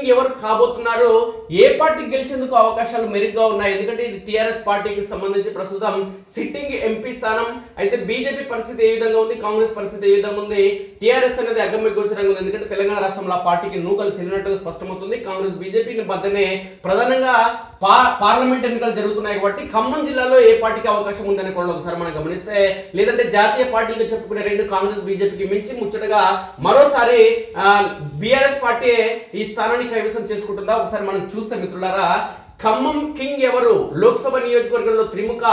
King ఎవరు కాబోతున్నారు, ఏ పార్టీకి గెలిచేందుకు అవకాశాలు మెరుగ్గా ఉన్నాయి? ఎందుకంటే ఇది టీఆర్ఎస్ పార్టీకి సంబంధించి ప్రస్తుతం సిట్టింగ్ ఎంపీ స్థానం. అయితే బీజేపీ పరిస్థితి ఏ విధంగా ఉంది, కాంగ్రెస్ పరిస్థితి ఏ విధంగా ఉంది, టీఆర్ఎస్ అనేది అగమ్య గోచరంగా ఉంది. ఎందుకంటే తెలంగాణ రాష్ట్రంలో ఆ పార్టీకి నూకలు చెల్లినట్టుగా స్పష్టమవుతుంది. కాంగ్రెస్ బీజేపీ మధ్యనే ప్రధానంగా పార్లమెంట్ ఎన్నికలు జరుగుతున్నాయి కాబట్టి ఖమ్మం జిల్లాలో ఏ పార్టీకి అవకాశం ఉందనే కూడా ఒకసారి మనం గమనిస్తే, లేదంటే జాతీయ పార్టీలు చెప్పుకునే రెండు కాంగ్రెస్ బీజేపీకి మించి ముచ్చటగా మరోసారి బీఆర్ఎస్ పార్టీ ఈ స్థానాన్ని కైవసం చేసుకుంటుందా ఒకసారి మనం చూస్తే మిత్రులారా, ఖమ్మం కింగ్ ఎవరు? లోక్సభ నియోజకవర్గంలో త్రిముఖ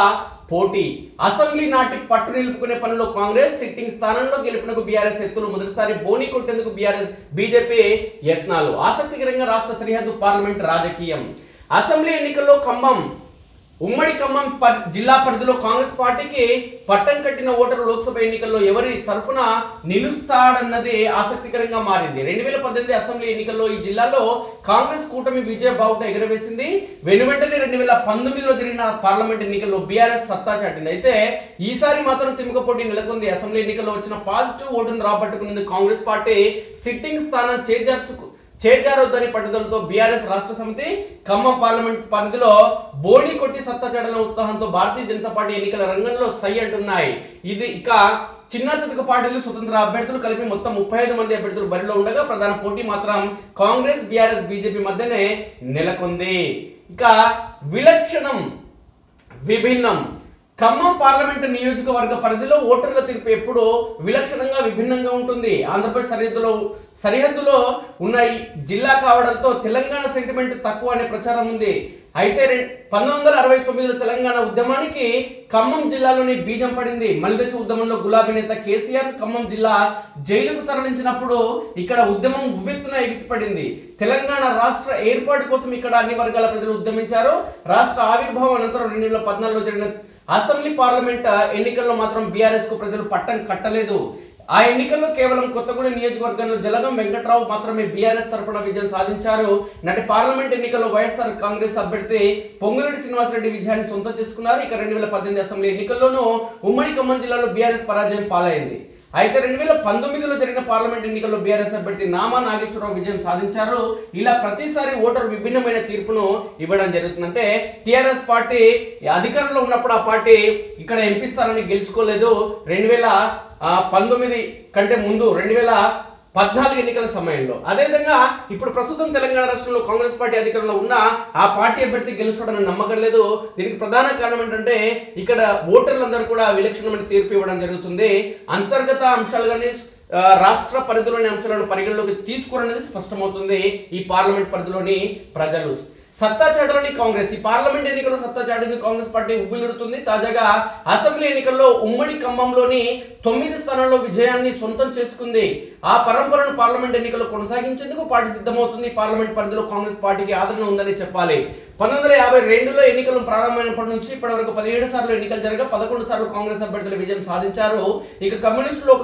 పోటీ. అసెంబ్లీ నాటి పట్టు నిలుపుకునే పనిలో కాంగ్రెస్, సిట్టింగ్ స్థానంలో గెలుపునకు బీఆర్ఎస్ ఎత్తులు, మొదటిసారి బోని కొట్టేందుకు బీజేపీ యత్నాలు. ఆసక్తికరంగా రాష్ట్ర సరిహద్దు పార్లమెంట్ రాజకీయం. అసెంబ్లీ ఎన్నికల్లో ఖమ్మం ఉమ్మడి ఖమ్మం జిల్లా పరిధిలో కాంగ్రెస్ పార్టీకి పట్టం కట్టిన ఓటరు లోక్సభ ఎన్నికల్లో ఎవరి తరఫున నిలుస్తాడన్నది ఆసక్తికరంగా మారింది. 2018 అసెంబ్లీ ఎన్నికల్లో ఈ జిల్లాలో కాంగ్రెస్ కూటమి విజయ బావుట ఎగురవేసింది. వెనువెంటనే 2019లో జరిగిన పార్లమెంట్ ఎన్నికల్లో బీఆర్ఎస్ సత్తా చాటింది. అయితే ఈసారి మాత్రం తిముక పోటీ నెలకొంది. అసెంబ్లీ ఎన్నికల్లో వచ్చిన పాజిటివ్ ఓటును రాబట్టుకునేందుకు కాంగ్రెస్ పార్టీ సిట్టింగ్ స్థానం చేజారొద్దని పట్టుదలతో బీఆర్ఎస్ రాష్ట్ర సమితి ఖమ్మం పార్లమెంట్ పరిధిలో బోని కొట్టి సత్తా చాటన ఉత్సాహంతో భారతీయ జనతా పార్టీ ఎన్నికల రంగంలో సై అంటున్నాయి. ఇది ఇక చిన్న చితక పార్టీలు, స్వతంత్ర అభ్యర్థులు కలిపి మొత్తం 35 మంది అభ్యర్థులు బరిలో ఉండగా ప్రధాన పోటీ మాత్రం కాంగ్రెస్, బీఆర్ఎస్, బీజేపీ మధ్యనే నెలకొంది. ఇక విలక్షణం విభిన్నం. ఖమ్మం పార్లమెంటు నియోజకవర్గ పరిధిలో ఓటర్ల తీర్పు ఎప్పుడూ విలక్షణంగా విభిన్నంగా ఉంటుంది. ఆంధ్రప్రదేశ్ సరిహద్దులో ఉన్న ఈ జిల్లా కావడంతో తెలంగాణ సెంటిమెంట్ తక్కువ అనే ప్రచారం ఉంది. అయితే 1969లో తెలంగాణ ఉద్యమానికి ఖమ్మం జిల్లాలోని బీజం పడింది. మలిదశ ఉద్యమంలో గులాబీ నేత కేసీఆర్ ఖమ్మం జిల్లా జైలుకు తరలించినప్పుడు ఇక్కడ ఉద్యమం ఉవ్వెత్తున ఎగిసిపడింది. తెలంగాణ రాష్ట్ర ఏర్పాటు కోసం ఇక్కడ అన్ని వర్గాల ప్రజలు ఉద్యమించారు. రాష్ట్ర ఆవిర్భావం అనంతరం 2014లో జరిగిన అసెంబ్లీ పార్లమెంట్ ఎన్నికల్లో మాత్రం బీఆర్ఎస్ కు ప్రజలు పట్టం కట్టలేదు. ఆ ఎన్నికల్లో కేవలం కొత్తగూడెం నియోజకవర్గంలో జలగం వెంకట్రావు మాత్రమే బీఆర్ఎస్ తరపున విజయం సాధించారు. నాటి పార్లమెంట్ ఎన్నికల్లో వైఎస్ఆర్ కాంగ్రెస్ అభ్యర్థి పొంగులేటి శ్రీనివాసరెడ్డి విజయాన్ని సొంతం చేసుకున్నారు. ఇక 2018 అసెంబ్లీ ఎన్నికల్లోనూ ఉమ్మడి ఖమ్మం జిల్లాలో బీఆర్ఎస్ పరాజయం పాలైంది. అయితే 2019లో జరిగిన పార్లమెంట్ ఎన్నికల్లో బీఆర్ఎస్ అభ్యర్థి నామా నాగేశ్వరరావు విజయం సాధించారు. ఇలా ప్రతిసారి ఓటరు విభిన్నమైన తీర్పును ఇవ్వడం జరుగుతుంది. అంటే టీఆర్ఎస్ పార్టీ అధికారంలో ఉన్నప్పుడు ఆ పార్టీ ఇక్కడ ఎంపీ స్థానాన్ని గెలుచుకోలేదు. 2019 కంటే ముందు 2014 ఎన్నికల సమయంలో. అదేవిధంగా ఇప్పుడు ప్రస్తుతం తెలంగాణ రాష్ట్రంలో కాంగ్రెస్ పార్టీ అధికారంలో ఉన్న ఆ పార్టీ అభ్యర్థి గెలుస్తాడని నమ్మకం లేదు. దీనికి ప్రధాన కారణం ఏంటంటే ఇక్కడ ఓటర్లందరూ కూడా విలక్షణమైన తీర్పు ఇవ్వడం జరుగుతుంది. అంతర్గత అంశాలు కానీ రాష్ట్ర పరిధిలోని అంశాలను పరిగణలోకి తీసుకోరనేది స్పష్టమవుతుంది. ఈ పార్లమెంట్ పరిధిలోని ప్రజలు సత్తా చాటలోని కాంగ్రెస్ ఈ పార్లమెంట్ ఎన్నికల్లో సత్తా చాటింది కాంగ్రెస్ పార్టీ ఉవ్విల్లుడుతుంది. తాజాగా అసెంబ్లీ ఎన్నికల్లో ఉమ్మడి ఖమ్మంలోని 9 స్థానాల్లో విజయాన్ని సొంతం చేసుకుంది. ఆ పరంపరను పార్లమెంట్ ఎన్నికల్లో కొనసాగించేందుకు పార్టీ సిద్ధమవుతుంది. పార్లమెంట్ పరిధిలో కాంగ్రెస్ పార్టీకి ఆదరణ ఉందని చెప్పాలి. 1952లో ఎన్నికలు ప్రారంభమైనప్పటి నుంచి ఇప్పటి వరకు 17 సార్లు ఎన్నికలు జరగగా 11 సార్లు కాంగ్రెస్ అభ్యర్థులు విజయం సాధించారు. ఇక కమ్యూనిస్టులు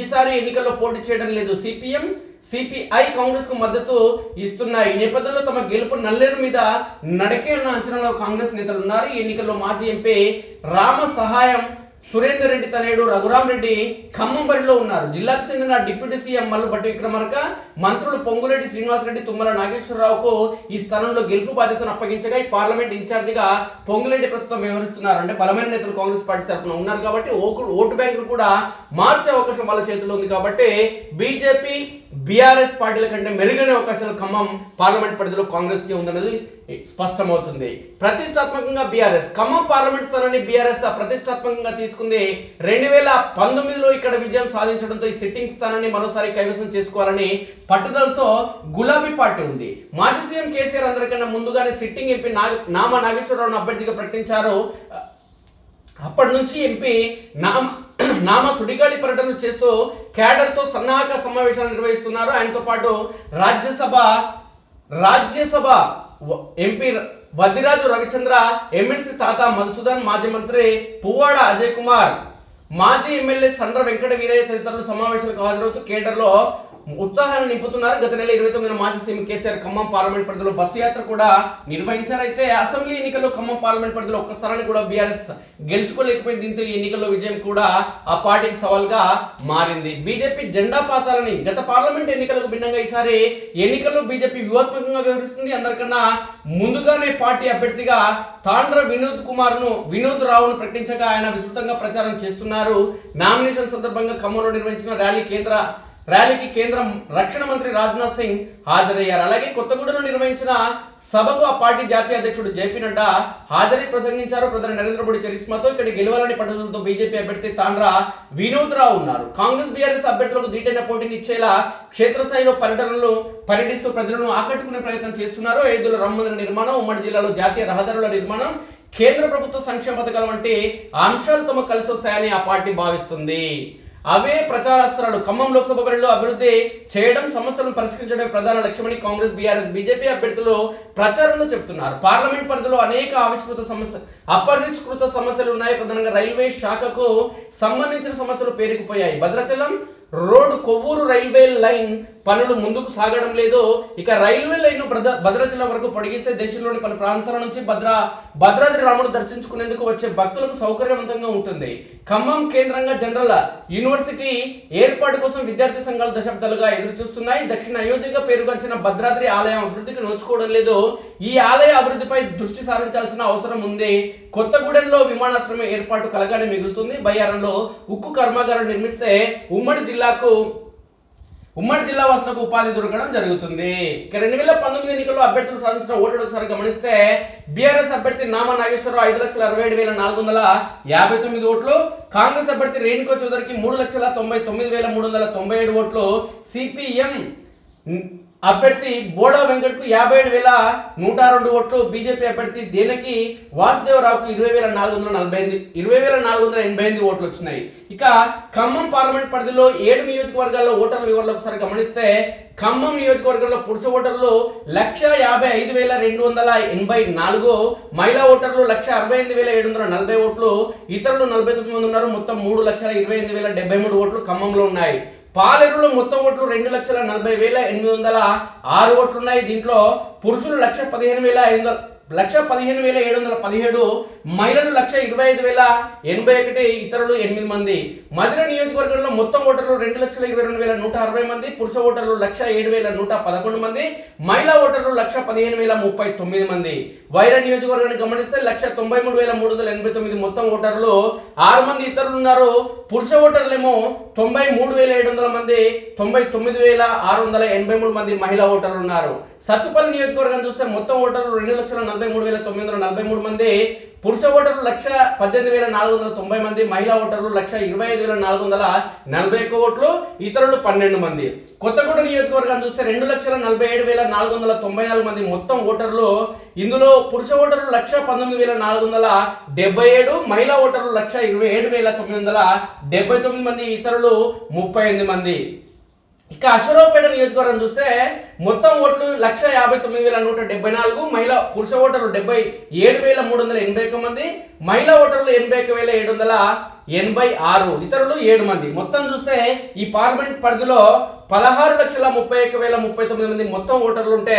ఈసారి ఎన్నికల్లో పోటీ చేయడం లేదు. సిపిఐ కాంగ్రెస్ కు మద్దతు ఇస్తున్నాయి. ఈ నేపథ్యంలో తమ గెలుపు నల్లేరు మీద నడకే అన్న అంచనాలో కాంగ్రెస్ నేతలు ఉన్నారు. ఈ ఎన్నికల్లో మాజీ ఎంపీ రామ సహాయం సురేందర్ రెడ్డి తనయుడు రఘురాం రెడ్డి ఖమ్మం బరిలో ఉన్నారు. జిల్లాకు చెందిన డిప్యూటీ సీఎం మల్లు భట్టి విక్రమార్క, మంత్రులు పొంగులేటి శ్రీనివాసరెడ్డి, తుమ్మల నాగేశ్వరరావుకు ఈ స్థానంలో గెలుపు బాధ్యతను అప్పగించగా ఈ పార్లమెంట్ ఇన్ఛార్జిగా పొంగులేటి ప్రస్తుతం వ్యవహరిస్తున్నారు. అంటే బలమైన నేతలు కాంగ్రెస్ పార్టీ తరఫున ఉన్నారు కాబట్టి ఓటు బ్యాంకు కూడా మార్చే అవకాశం వాళ్ళ చేతిలో ఉంది. కాబట్టి బీజేపీ, బీఆర్ఎస్ పార్టీల కంటే మెరుగైన అవకాశాలు ఖమ్మం పార్లమెంట్ పరిధిలో కాంగ్రెస్ కి ఉందన్నది స్పష్టమవుతుంది. ప్రతిష్టాత్మకంగా బీఆర్ఎస్ ఖమ్మం పార్లమెంట్ స్థానాన్ని బీఆర్ఎస్ ప్రతిష్టాత్మకంగా తీసుకుంది. 2019లో ఇక్కడ విజయం సాధించడంతో ఈ సిట్టింగ్ స్థానాన్ని మరోసారి కైవసం చేసుకోవాలని పట్టుదలతో గులాబీ పార్టీ ఉంది. మాజీ సీఎం కేసీఆర్ అందరికన్నా ముందుగానే సిట్టింగ్ ఎంపీ నామా నాగేశ్వరరావును అభ్యర్థిగా ప్రకటించారు. అప్పటి నుంచి ఎంపీ నామ సుడిగాలి పర్యటనలు చేస్తూ క్యాడర్ తో సన్నాహక సమావేశాలు నిర్వహిస్తున్నారు. ఆయనతో పాటు రాజ్యసభ ఎంపీ వద్దిరాజు రవిచంద్ర, ఎమ్మెల్సీ తాత మధుసూదన్, మాజీ మంత్రి పువ్వాడ అజయ్ కుమార్, మాజీ ఎమ్మెల్యే సండ్ర వెంకట వీరయ్య తదితరులు సమావేశాలకు హాజరవుతూ కేడర్లో ఉత్సాహాన్ని నింపుతున్నారు. గత నెల 29న మాజీ సీఎం కేసీఆర్ ఖమ్మం పార్లమెంట్ పరిధిలో బస్సు యాత్ర కూడా నిర్వహించారు. అయితే అసెంబ్లీ ఎన్నికల్లో ఖమ్మం పార్లమెంట్ పరిధిలో ఒక్క స్థానాన్ని కూడా బీఆర్ఎస్ గెలుచుకోలేకపోయింది. దీంతో ఈ ఎన్నికల్లో విజయం కూడా ఆ పార్టీకి సవాల్గా మారింది. బీజేపీ జెండా పాతాలని గత పార్లమెంట్ ఎన్నికలకు భిన్నంగా ఈసారి ఎన్నికల్లో బీజేపీ వ్యూహాత్మకంగా వ్యవహరిస్తుంది. అందరికన్నా ముందుగానే పార్టీ అభ్యర్థిగా తాండ్ర వినోద్ రావును ప్రకటించగా ఆయన విస్తృతంగా ప్రచారం చేస్తున్నారు. నామినేషన్ సందర్భంగా ఖమ్మంలో నిర్వహించిన ర్యాలీకి కేంద్ర రక్షణ మంత్రి రాజ్నాథ్ సింగ్ హాజరయ్యారు. అలాగే కొత్తగూడలో నిర్వహించిన సభకు ఆ పార్టీ జాతీయ అధ్యక్షుడు జేపీ నడ్డా హాజరై ప్రసంగించారు. ప్రధాని నరేంద్ర మోడీ చరిష్మాతో ఇక్కడ గెలవాలని పట్టుదలతో బీజేపీ అభ్యర్థి తాండ్ర వినోద్ రావు ఉన్నారు. కాంగ్రెస్ బీఆర్ఎస్ అభ్యర్థులకు ధీటైన పోటీని ఇచ్చేలా క్షేత్రస్థాయిలో పర్యటిస్తూ ప్రజలను ఆకట్టుకునే ప్రయత్నం చేస్తున్నారు. 5 రామ మందిర నిర్మాణం, ఉమ్మడి జిల్లాలో జాతీయ రహదారుల నిర్మాణం, కేంద్ర ప్రభుత్వ సంక్షేమ పథకాల వంటి అంశాలు తమకు కలిసి వస్తాయని ఆ పార్టీ భావిస్తుంది. అవే ప్రచారాస్త్రాలు. ఖమ్మం లోక్సభ బరిలో అభివృద్ధి చేయడం, సమస్యలను పరిష్కరించడం ప్రధాన లక్ష్యమని కాంగ్రెస్ బీజేపీ అభ్యర్థులు ప్రచారంలో చెబుతున్నారు. పార్లమెంట్ పరిధిలో అనేక అపరిష్కృత సమస్యలు ఉన్నాయి. ప్రధానంగా రైల్వే శాఖకు సంబంధించిన సమస్యలు పేరుకుపోయాయి. Bhadrachalam road Kovvur railway line పనులు ముందుకు సాగడం లేదు. ఇక రైల్వే లైన్ భద్రాచలం వరకు పొడిగిస్తే దేశంలోని పలు ప్రాంతాల నుంచి భద్రాద్రి రాముడు దర్శించుకునేందుకు వచ్చే భక్తులకు సౌకర్యవంతంగా ఉంటుంది. ఖమ్మం కేంద్రంగా జనరల్ యూనివర్సిటీ ఏర్పాటు కోసం విద్యార్థి సంఘాలు దశాబ్దాలుగా ఎదురు చూస్తున్నాయి. దక్షిణ అయోధ్యగా పేరుగాంచిన భద్రాద్రి ఆలయం అభివృద్ధికి నోచుకోవడం లేదు. ఈ ఆలయ అభివృద్ధిపై దృష్టి సారించాల్సిన అవసరం ఉంది. కొత్తగూడెంలో విమానాశ్రయం ఏర్పాటు కలగానే మిగులుతుంది. బయ్యారంలో ఉక్కు కర్మాగారం నిర్మిస్తే ఉమ్మడి జిల్లా వాసులకు ఉపాధి దొరకడం జరుగుతుంది. 2019 ఎన్నికల్లో అభ్యర్థులు సాధించిన ఓట్లు ఒకసారి గమనిస్తే బీఆర్ఎస్ అభ్యర్థి నామా నాగేశ్వరరావు 5,67,459 ఓట్లు, కాంగ్రెస్ అభ్యర్థి రేణుకా చౌదరికి 3,99,397 ఓట్లు, సిపిఎం అభ్యర్థి బోడా వెంకట్కు 57,102 ఓట్లు, బీజేపీ అభ్యర్థి దేనకి వాసుదేవరావుకు 20,488 ఓట్లు వచ్చినాయి. ఇక ఖమ్మం పార్లమెంట్ పరిధిలో 7 నియోజకవర్గాల్లో ఓటర్ల వివరాలు ఒకసారి గమనిస్తే ఖమ్మం నియోజకవర్గంలో పురుష ఓటర్లు 155,284, మహిళా ఓటర్లు 168,740 ఓట్లు, ఇతరులు 49 మంది ఉన్నారు. మొత్తం 3,28,073 ఓట్లు ఖమ్మంలో ఉన్నాయి. పాలేరులో మొత్తం ఓట్లు 2,40,806 ఓట్లు ఉన్నాయి. దీంట్లో పురుషులు 1,15,717, మహిళలు 1,25,081, ఇతరులు 8 మంది. మధిర నియోజకవర్గంలో మొత్తం ఓటర్లు 2,22,160 మంది, పురుష ఓటర్లు 7,111 మంది, మహిళా ఓటర్లు 1,15,039 మంది. వైరా నియోజకవర్గాన్ని గమనిస్తే 1,93,389 మొత్తం ఓటర్లు 6 మంది ఇతరులు ఉన్నారు. పురుష ఓటర్లేమో 93,700 మంది, 99,683 మంది మహిళా ఓటర్లు ఉన్నారు. సత్తుపల్లి నియోజకవర్గం చూస్తే మొత్తం ఓటర్లు 2,43,933 మంది, పురుష ఓటర్లు 1,18,490 మంది, మహిళా ఓటర్లు 1,25,441 ఓట్లు, ఇతరులు 12 మంది. కొత్తగూడెం నియోజకవర్గం చూస్తే 2,47,494 మంది మొత్తం ఓటర్లు. ఇందులో పురుష ఓటర్లు 1,19,477, మహిళా ఓటర్లు 1,27,979 మంది, ఇతరులు 38 మంది. ఇక అశ్వరావుపేట నియోజకవర్గం చూస్తే మొత్తం ఓట్లు 1,59,174, పురుష ఓటర్లు 77,381 మంది, మహిళా ఓటర్లు 81,786, ఇతరులు 7 మంది. మొత్తం చూస్తే ఈ పార్లమెంట్ పరిధిలో 16,31,039 మంది మొత్తం ఓటర్లు ఉంటే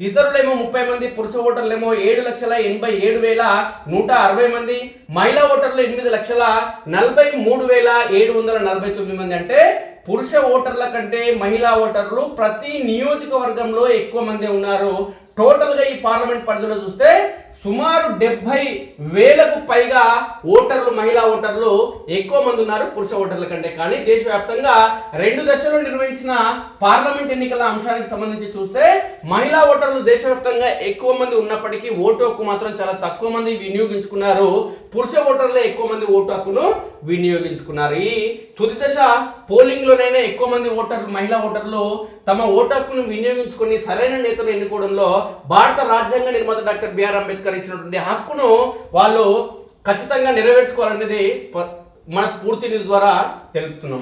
ఇతరులేమో 30 మంది, పురుష ఓటర్లేమో 7,87,160 మంది, మహిళా ఓటర్లు 8,43,749 మంది. అంటే పురుష ఓటర్ల కంటే మహిళా ఓటర్లు ప్రతి నియోజకవర్గంలో ఎక్కువ మంది ఉన్నారు. టోటల్ గా ఈ పార్లమెంట్ పరిధిలో చూస్తే సుమారు 70,000కు పైగా ఓటర్లు, మహిళా ఓటర్లు ఎక్కువ మంది ఉన్నారు పురుష ఓటర్ల కంటే. కానీ దేశవ్యాప్తంగా 2 దశల్లో నిర్వహించిన పార్లమెంట్ ఎన్నికల అంశానికి సంబంధించి చూస్తే మహిళా ఓటర్లు దేశవ్యాప్తంగా ఎక్కువ మంది ఉన్నప్పటికీ ఓటు హక్కు మాత్రం చాలా తక్కువ మంది వినియోగించుకున్నారు. పురుష ఓటర్లే ఎక్కువ మంది ఓటు హక్కును వినియోగించుకున్నారు. ఈ తుది దశ పోలింగ్ లోనైనా ఎక్కువ మంది మహిళా ఓటర్లు తమ ఓటు హక్కును వినియోగించుకుని సరైన నేతలు ఎన్నుకోవడంలో భారత రాజ్యాంగ నిర్మాత డాక్టర్ బిఆర్ అంబేద్కర్ ఇచ్చినటువంటి హక్కును వాళ్ళు ఖచ్చితంగా నెరవేర్చుకోవాలనేది మన స్ఫూర్తి న్యూస్ ద్వారా తెలుపుతున్నాం.